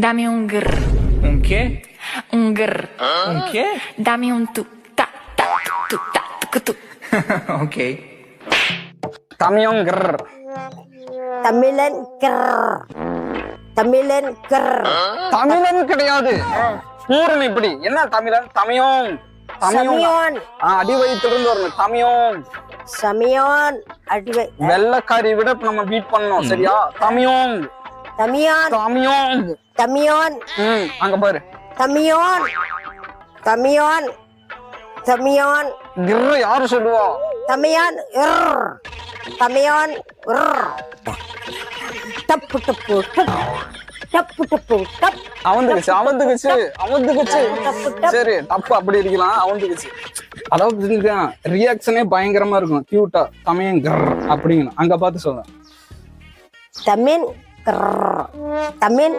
Dame un grr. Un qué? Un grr. Un qué? Dame un tu ta ta tu ta tu tu. Ok. தமிழன் தமிழன் கிடையாது. பூரணி இப்படி என்ன தமிழன்? தமிழன் அடி வயிற்றிலிருந்து வரணும். தமிழன் சமயோன் அடிவை வெள்ளக்காரி விட இப்ப நம்ம பீட் பண்ணோம். சரியா? தமிழன் தமியான் தமிழன். தமியோன் அங்க பாரு. தமியோன் தமியோன் தமியோன் கிர்ரு யாரு சொல்லுவா? தமியான் தமியான் டப்பு டப்பு டப்பு டப்பு டப் அவந்துக்குச்சு. சரி, தப்பு அப்படி இருக்கலாம். அவந்துக்குச்சு. அதாவது ரியாக்ஷனே பயங்கரமா இருக்கும். கியூட்டா தமிழன் கிர் அப்படிங்கணும். அங்க பார்த்து சொல்ல தமின் தமின்